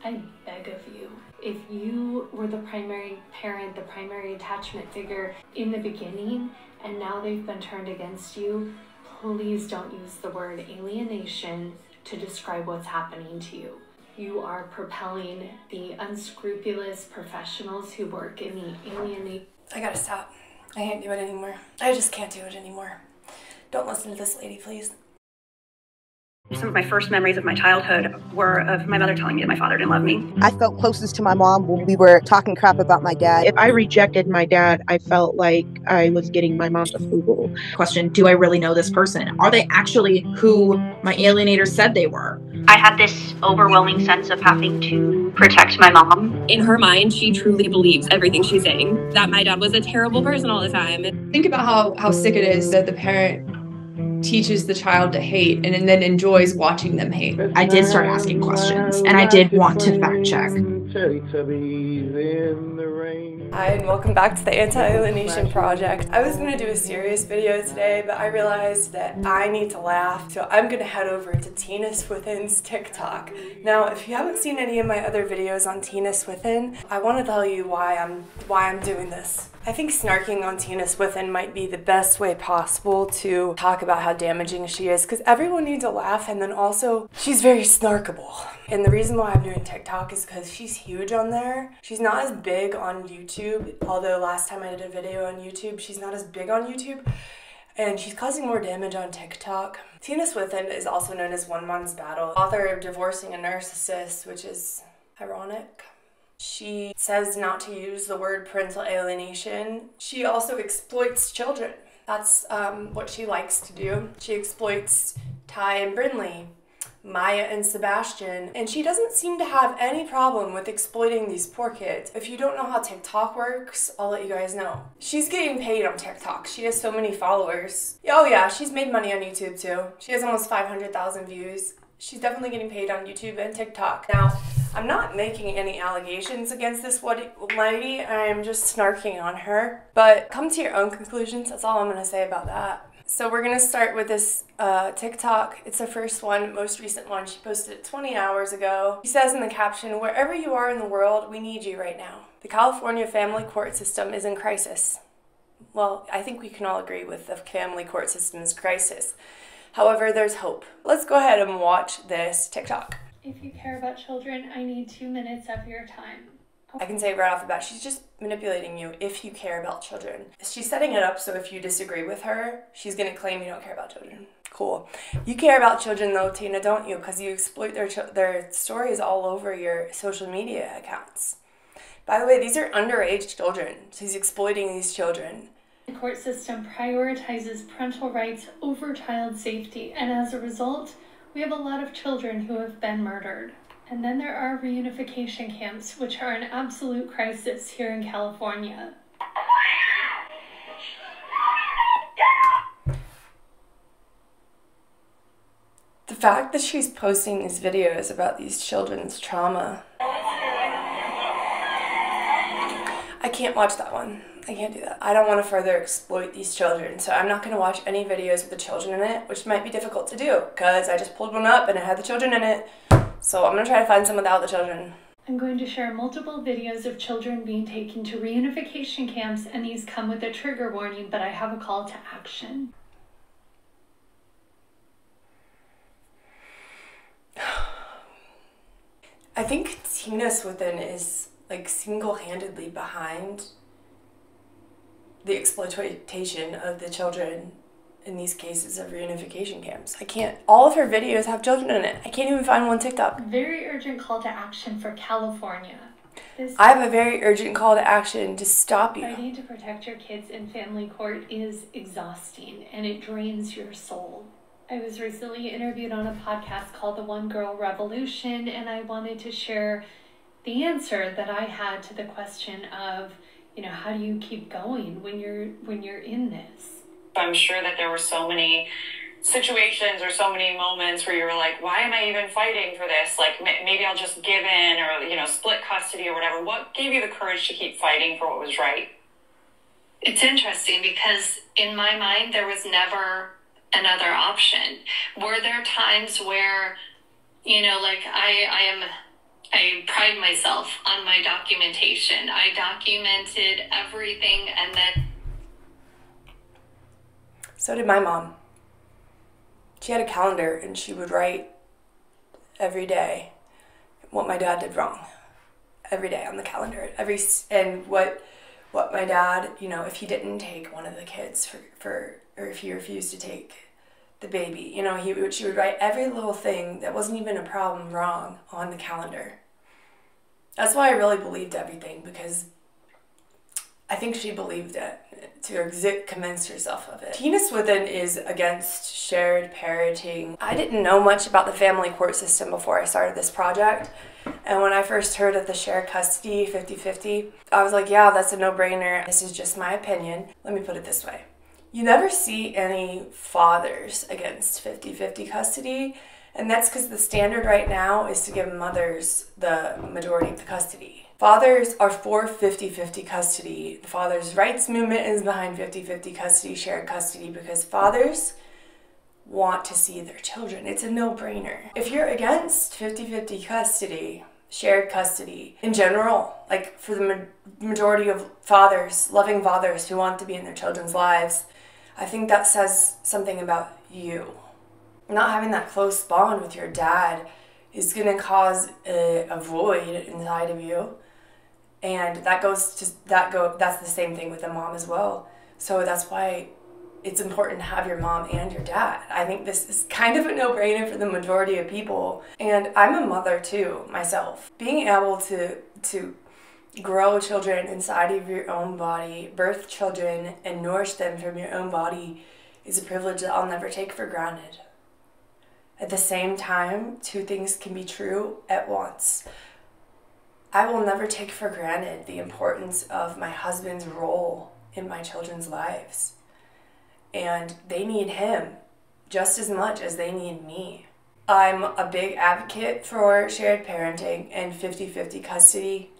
I beg of you, if you were the primary parent, the primary attachment figure in the beginning, and now they've been turned against you, please don't use the word alienation to describe what's happening to you. You are propelling the unscrupulous professionals who work in the alienation. I gotta stop. I can't do it anymore. I just can't do it anymore. Don't listen to this lady, please. Some of my first memories of my childhood were of my mother telling me that my father didn't love me. I felt closest to my mom when we were talking crap about my dad. If I rejected my dad, I felt like I was getting my mom's approval. Question, do I really know this person? Are they actually who my alienators said they were? I had this overwhelming sense of having to protect my mom. In her mind, she truly believes everything she's saying, that my dad was a terrible person all the time. Think about how sick it is that the parent teaches the child to hate and then enjoys watching them hate. I did start asking questions, and I did want to fact check. Hi, and welcome back to the Anti-Alienation Project. I was going to do a serious video today, but I realized that I need to laugh, so I'm going to head over to Tina Swithin's TikTok. Now, if you haven't seen any of my other videos on Tina Swithin, I want to tell you why I'm doing this. I think snarking on Tina Swithin might be the best way possible to talk about how damaging she is, because everyone needs a laugh, and then also she's very snarkable. And the reason why I'm doing TikTok is because she's huge on there. She's not as big on YouTube, although last time I did a video on YouTube, she's not as big on YouTube, and she's causing more damage on TikTok. Tina Swithin is also known as One Man's Battle, author of Divorcing a Narcissist, which is ironic. She says not to use the word parental alienation. She also exploits children. That's what she likes to do. She exploits Ty and Brinley, Maya and Sebastian, and she doesn't seem to have any problem with exploiting these poor kids. If you don't know how TikTok works, I'll let you guys know. She's getting paid on TikTok. She has so many followers. Oh yeah, she's made money on YouTube too. She has almost 500,000 views. She's definitely getting paid on YouTube and TikTok. Now, I'm not making any allegations against this lady. I'm just snarking on her. But come to your own conclusions. That's all I'm going to say about that. So we're going to start with this TikTok. It's the first one, most recent one. She posted it 20 hours ago. She says in the caption, "Wherever you are in the world, we need you right now. The California family court system is in crisis." Well, I think we can all agree with the family court system's crisis. However, there's hope. Let's go ahead and watch this TikTok. If you care about children, I need 2 minutes of your time. I can say right off the bat, she's just manipulating you if you care about children. She's setting it up so if you disagree with her, she's going to claim you don't care about children. Cool. You care about children though, Tina, don't you? Because you exploit their stories all over your social media accounts. By the way, these are underage children. She's exploiting these children. The court system prioritizes parental rights over child safety, and as a result, we have a lot of children who have been murdered. And then there are reunification camps, which are an absolute crisis here in California. The fact that she's posting these videos about these children's trauma. I can't watch that one. I can't do that. I don't want to further exploit these children, so I'm not going to watch any videos with the children in it, which might be difficult to do, because I just pulled one up and it had the children in it. So I'm going to try to find some without the children. I'm going to share multiple videos of children being taken to reunification camps, and these come with a trigger warning, but I have a call to action. I think Tina Swithin is like single-handedly behind the exploitation of the children in these cases of reunification camps. All of her videos have children in it. I can't even find one TikTok. Very urgent call to action for California. I have a very urgent call to action to stop you. Fighting to protect your kids in family court is exhausting, and it drains your soul. I was recently interviewed on a podcast called The One Girl Revolution, and I wanted to share the answer that I had to the question of, how do you keep going when you're in this? I'm sure that there were so many situations or so many moments where you were like, why am I even fighting for this? Like, maybe I'll just give in or, split custody or whatever. What gave you the courage to keep fighting for what was right? It's interesting because in my mind, there was never another option. Were there times where, I am I pride myself on my documentation. I documented everything, and then... So did my mom. She had a calendar and she would write every day what my dad did wrong. Every day on the calendar. And what my dad, you know, if he didn't take one of the kids or if he refused to take the baby, you know, she would write every little thing that wasn't even a problem wrong on the calendar. That's why I really believed everything, because I think she believed it to convince herself of it. Tina Swithin is against shared parenting. I didn't know much about the family court system before I started this project. And when I first heard of the shared custody 50-50, I was like, yeah, that's a no-brainer. This is just my opinion. Let me put it this way. You never see any fathers against 50-50 custody. And that's because the standard right now is to give mothers the majority of the custody. Fathers are for 50-50 custody. The fathers' rights movement is behind 50-50 custody, shared custody, because fathers want to see their children. It's a no-brainer. If you're against 50-50 custody, shared custody, in general, like for the majority of fathers, loving fathers who want to be in their children's lives, I think that says something about you. Not having that close bond with your dad is going to cause a void inside of you. And that's the same thing with a mom as well. So that's why it's important to have your mom and your dad. I think this is kind of a no-brainer for the majority of people. And I'm a mother too, myself. Being able to grow children inside of your own body, birth children, and nourish them from your own body is a privilege that I'll never take for granted. At the same time, two things can be true at once. I will never take for granted the importance of my husband's role in my children's lives. And they need him just as much as they need me. I'm a big advocate for shared parenting and 50-50 custody.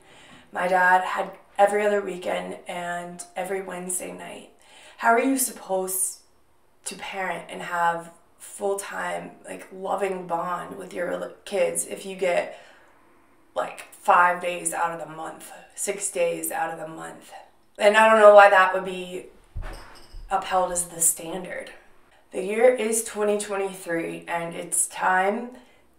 My dad had every other weekend and every Wednesday night. How are you supposed to parent and have full-time, like, loving bond with your kids if you get like 5 days out of the month, 6 days out of the month? And I don't know why that would be upheld as the standard. The year is 2023, and it's time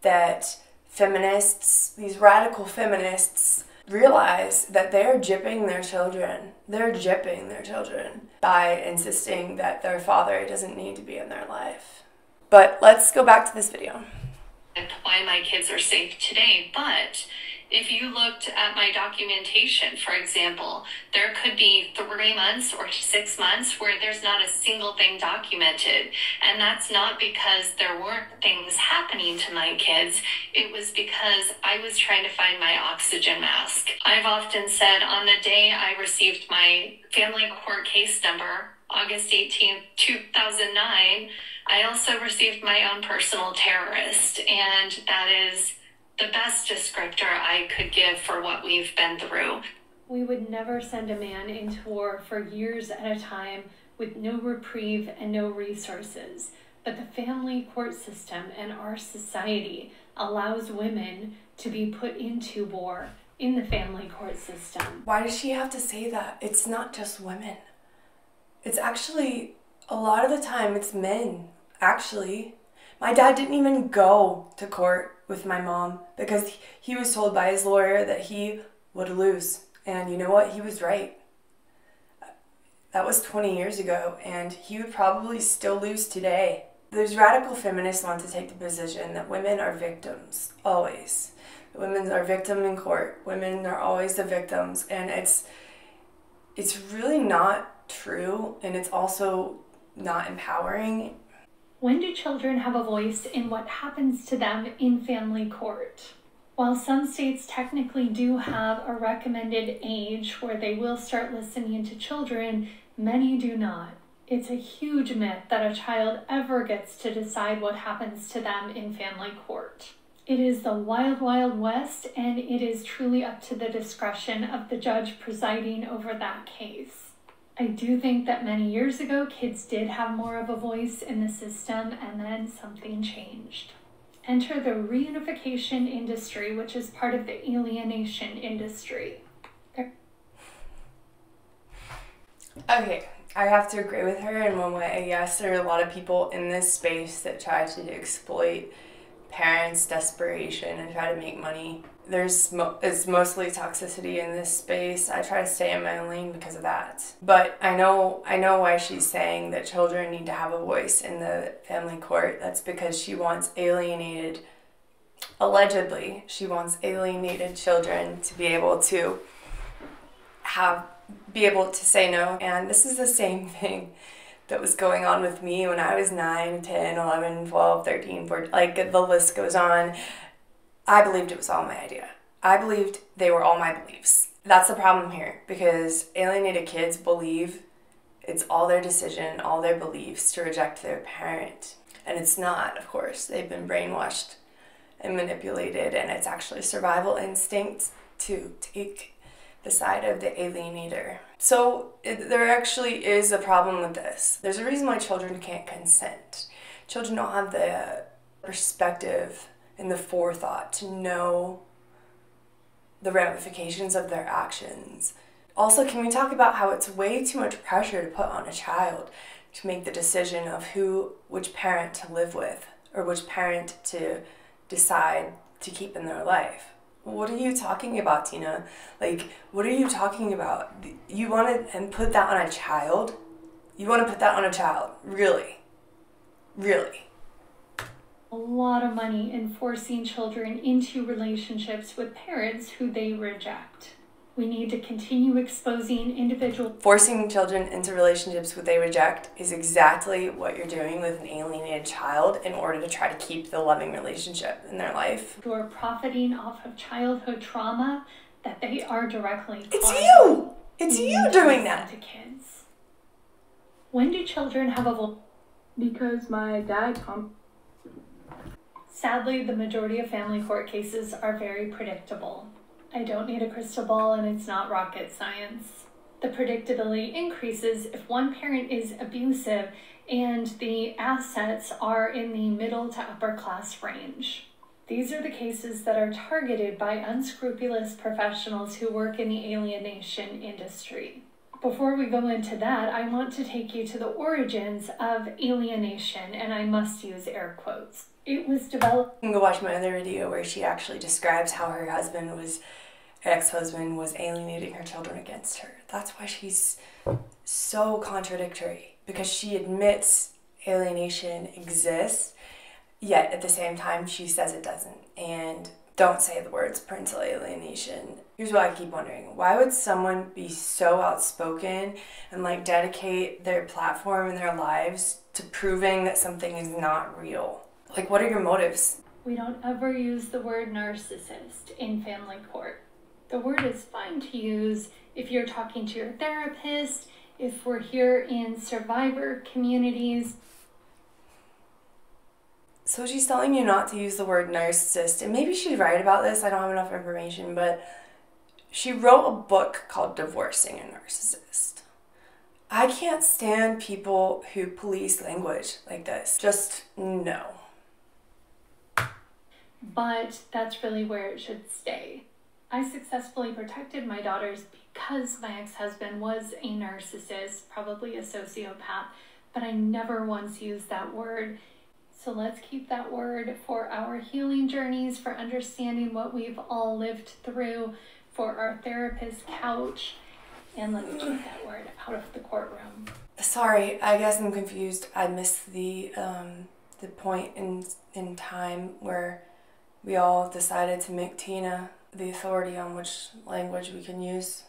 that feminists, these radical feminists, realize that they're gypping their children. They're gypping their children by insisting that their father doesn't need to be in their life. But let's go back to this video. Why my kids are safe today, but if you looked at my documentation, for example, there could be 3 months or 6 months where there's not a single thing documented. And that's not because there weren't things happening to my kids. It was because I was trying to find my oxygen mask. I've often said on the day I received my family court case number, August 18th, 2009, I also received my own personal terrorist. And that is the best descriptor I could give for what we've been through. We would never send a man into war for years at a time with no reprieve and no resources. But the family court system and our society allows women to be put into war in the family court system. Why does she have to say that? It's not just women. It's actually, a lot of the time, it's men, actually. My dad didn't even go to court with my mom because he was told by his lawyer that he would lose. And you know what? He was right. That was 20 years ago, and he would probably still lose today. There's radical feminists want to take the position that women are victims, always. Women are victim in court. Women are always the victims, and it's really not true, and it's also not empowering. When do children have a voice in what happens to them in family court? While some states technically do have a recommended age where they will start listening to children, many do not. It's a huge myth that a child ever gets to decide what happens to them in family court. It is the wild, wild west, and it is truly up to the discretion of the judge presiding over that case. I do think that many years ago, kids did have more of a voice in the system, and then something changed. Enter the reunification industry, which is part of the alienation industry. Okay, I have to agree with her in one way. Yes, there are a lot of people in this space that try to exploit parents' desperation and try to make money. It's mostly toxicity in this space. I try to stay in my own lane because of that. But I know why she's saying that children need to have a voice in the family court. That's because she wants alienated, allegedly, she wants alienated children to be able to say no. And this is the same thing that was going on with me when I was 9, 10, 11, 12, 13, 14, like the list goes on. I believed it was all my idea. I believed they were all my beliefs. That's the problem here, because alienated kids believe it's all their decision, all their beliefs to reject their parent. And it's not, of course. They've been brainwashed and manipulated, and it's actually survival instinct to take the side of the alienator. So there actually is a problem with this. There's a reason why children can't consent. Children don't have the perspective and the forethought to know the ramifications of their actions. Also, can we talk about how it's way too much pressure to put on a child to make the decision of which parent to live with or which parent to decide to keep in their life? What are you talking about, Tina? Like, what are you talking about? You want to put that on a child? You want to put that on a child? Really? Really? A lot of money in forcing children into relationships with parents who they reject. We need to continue exposing individual... Forcing children into relationships who they reject is exactly what you're doing with an alienated child in order to try to keep the loving relationship in their life. Who are profiting off of childhood trauma that they are directly causing. It's you! It's you doing that! To kids. When do children have a... Because my dad... Sadly, the majority of family court cases are very predictable. I don't need a crystal ball, and it's not rocket science. The predictability increases if one parent is abusive and the assets are in the middle to upper class range. These are the cases that are targeted by unscrupulous professionals who work in the alienation industry. Before we go into that, I want to take you to the origins of alienation, and I must use air quotes. It was developed... You can go watch my other video where she actually describes how her ex-husband was alienating her children against her. That's why she's so contradictory, because she admits alienation exists, yet at the same time she says it doesn't. And don't say the words parental alienation. Here's what I keep wondering. Why would someone be so outspoken and like dedicate their platform and their lives to proving that something is not real? Like, what are your motives? We don't ever use the word narcissist in family court. The word is fine to use if you're talking to your therapist, if we're here in survivor communities. So she's telling you not to use the word narcissist, and maybe she's right about this, I don't have enough information, but she wrote a book called Divorcing a Narcissist. I can't stand people who police language like this. Just no. But that's really where it should stay. I successfully protected my daughters because my ex-husband was a narcissist, probably a sociopath, but I never once used that word. So let's keep that word for our healing journeys, for understanding what we've all lived through, for our therapist couch, and let's keep that word out of the courtroom. Sorry, I guess I'm confused. I missed the point in time where we all decided to make Tina the authority on which language we can use.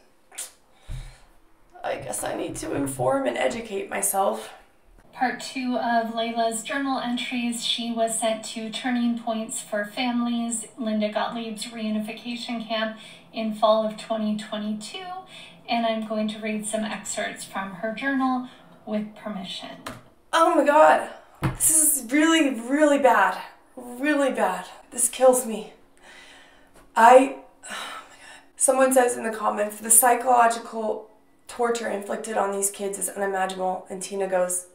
I guess I need to inform and educate myself. Part 2 of Layla's journal entries. She was sent to Turning Points for Families, Linda Gottlieb's reunification camp in fall of 2022, and I'm going to read some excerpts from her journal with permission. Oh my god, this is really, really bad. Really bad. This kills me. Oh my god. Someone says in the comments, the psychological torture inflicted on these kids is unimaginable, and Tina goes,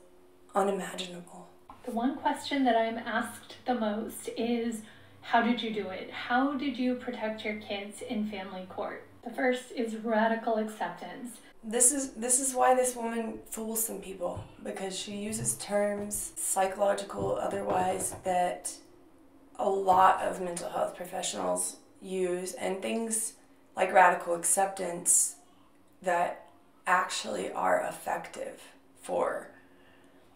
unimaginable. The one question that I'm asked the most is, how did you do it? How did you protect your kids in family court? The first is radical acceptance. This is why this woman fools some people, because she uses terms, psychological, otherwise, that a lot of mental health professionals use, and things like radical acceptance that actually are effective for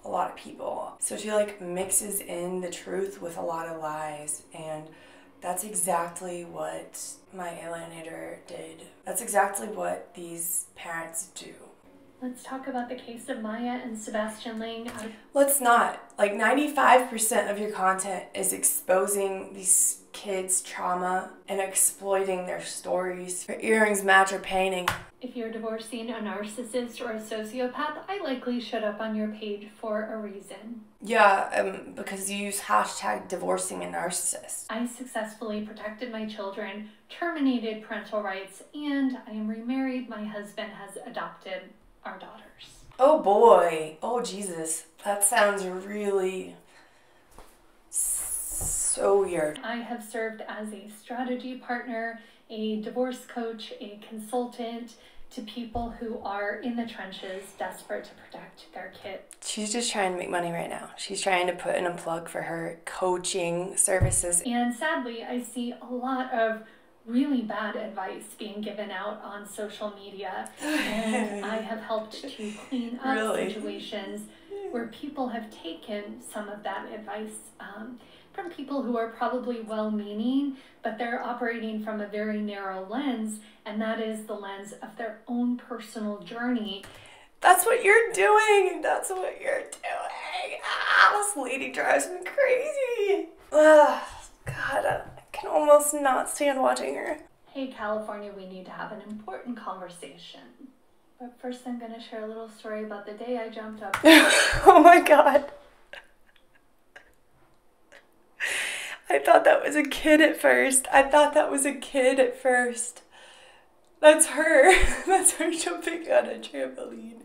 a lot of people. So she like mixes in the truth with a lot of lies, and that's exactly what my alienator did. That's exactly what these parents do. Let's talk about the case of Maya and Sebastian Ling. Let's not. Like 95% of your content is exposing these kids' trauma and exploiting their stories. Your earrings match your painting. If you're divorcing a narcissist or a sociopath, I likely showed up on your page for a reason. Yeah, because you use hashtag divorcing a narcissist. I successfully protected my children, terminated parental rights, and I am remarried. My husband has adopted our daughters. Oh boy. Oh Jesus. That sounds really so weird. I have served as a strategy partner, a divorce coach, a consultant to people who are in the trenches desperate to protect their kids. She's just trying to make money right now. She's trying to put in a plug for her coaching services. And sadly, I see a lot of really bad advice being given out on social media, and I have helped to clean up situations where people have taken some of that advice from people who are probably well-meaning, but they're operating from a very narrow lens, and that is the lens of their own personal journey. That's what you're doing. That's what you're doing. This lady drives me crazy. God, I can almost not stand watching her. Hey, California, we need to have an important conversation. But first, I'm going to share a little story about the day I jumped up. Oh my God. I thought that was a kid at first. That's her. That's her jumping on a trampoline.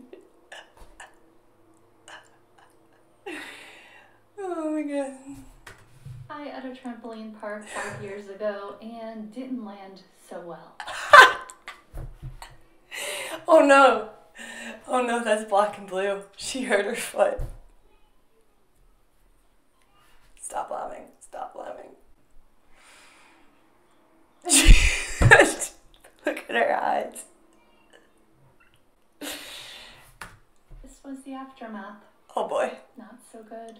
Oh my God. I at a trampoline park 5 years ago and didn't land so well. Oh no. Oh no, that's black and blue. She hurt her foot. Stop laughing. Stop laughing. Look at her eyes. This was the aftermath. Oh boy. Not so good.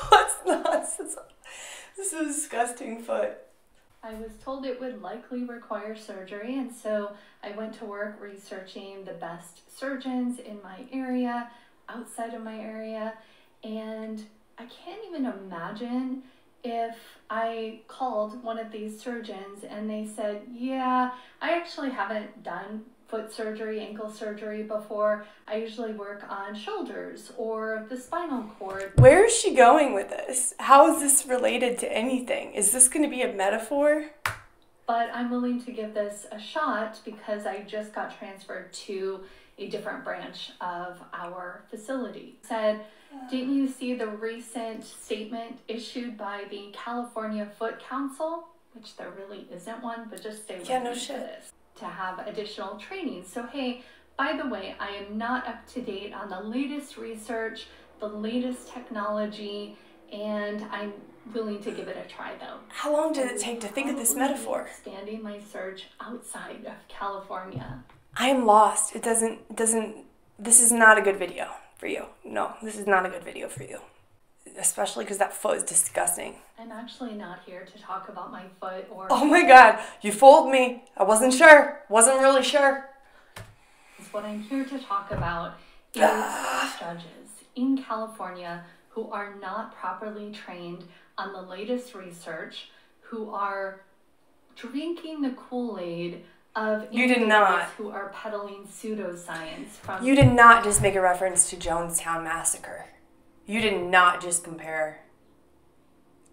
What's nonsense? This is a disgusting foot. I was told it would likely require surgery, and so I went to work researching the best surgeons in my area, outside of my area, and I can't even imagine if I called one of these surgeons and they said, yeah, I actually haven't done foot surgery, ankle surgery before. I usually work on shoulders or the spinal cord. Where is she going with this? How is this related to anything? Is this going to be a metaphor? But I'm willing to give this a shot because I just got transferred to a different branch of our facility. Said, didn't you see the recent statement issued by the California Foot Council? Which there really isn't one, but just stay with me for this. To have additional training. So hey, by the way, I am not up to date on the latest research, the latest technology, and I'm willing to give it a try though. How long did it take to think of this metaphor? Expanding my search outside of California. I am lost. This is not a good video for you. No, this is not a good video for you. Especially because that foot is disgusting. I'm actually not here to talk about my foot or... Oh my God, you fooled me. I wasn't sure. Wasn't really sure. What I'm here to talk about is judges in California who are not properly trained on the latest research, who are drinking the Kool-Aid of individuals who are peddling pseudoscience from... You did not just make a reference to Jonestown Massacre. You did not just compare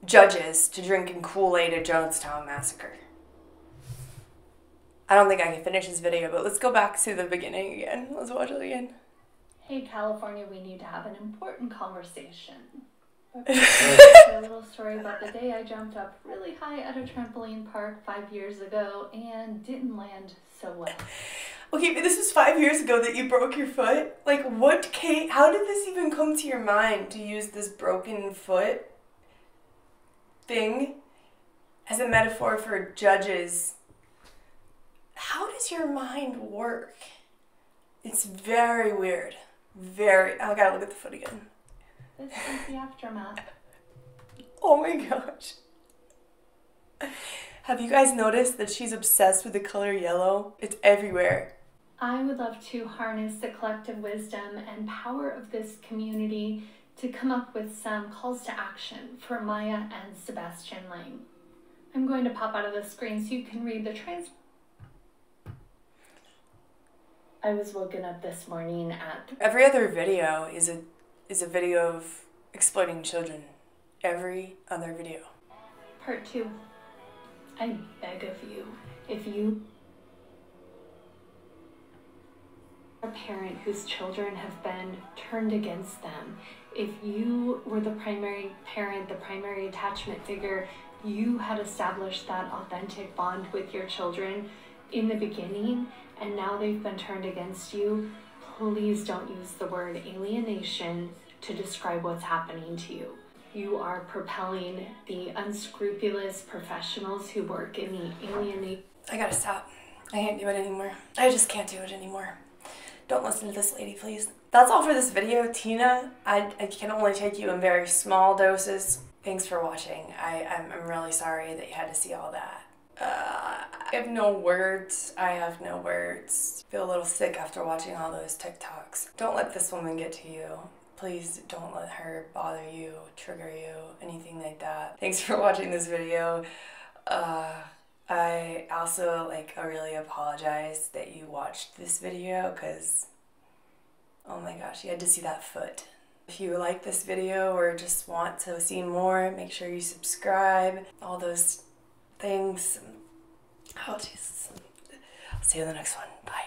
judges to drinking Kool-Aid at Jonestown Massacre. I don't think I can finish this video, but let's go back to the beginning again. Let's watch it again. Hey, California, we need to have an important conversation. A little story about the day I jumped up really high at a trampoline park 5 years ago and didn't land so well. Okay, but this was 5 years ago that you broke your foot? Like, what, Kate? How did this even come to your mind to use this broken foot thing as a metaphor for judges? How does your mind work? It's very weird. I gotta look at the foot again. This is the aftermath. Oh my gosh. Have you guys noticed that she's obsessed with the color yellow? It's everywhere. I would love to harness the collective wisdom and power of this community to come up with some calls to action for Maya and Sebastian Lang. I'm going to pop out of the screen so you can read the I was woken up this morning at... Every other video is a video of exploiting children. Every other video. Part 2. I beg of you, if you are a parent whose children have been turned against them, if you were the primary parent, the primary attachment figure, you had established that authentic bond with your children in the beginning, and now they've been turned against you, please don't use the word alienation to describe what's happening to you. You are propelling the unscrupulous professionals who work in the alienation. I gotta stop. I can't do it anymore. I just can't do it anymore. Don't listen to this lady, please. That's all for this video, Tina. I can only take you in very small doses. Thanks for watching. I'm really sorry that you had to see all that. I have no words. I have no words. Feel a little sick after watching all those TikToks. Don't let this woman get to you. Please don't let her bother you, trigger you, anything like that. Thanks for watching this video. I also, I really apologize that you watched this video because, oh my gosh, you had to see that foot. If you like this video or just want to see more, make sure you subscribe, all those things. Oh, Jesus. I'll see you in the next one. Bye.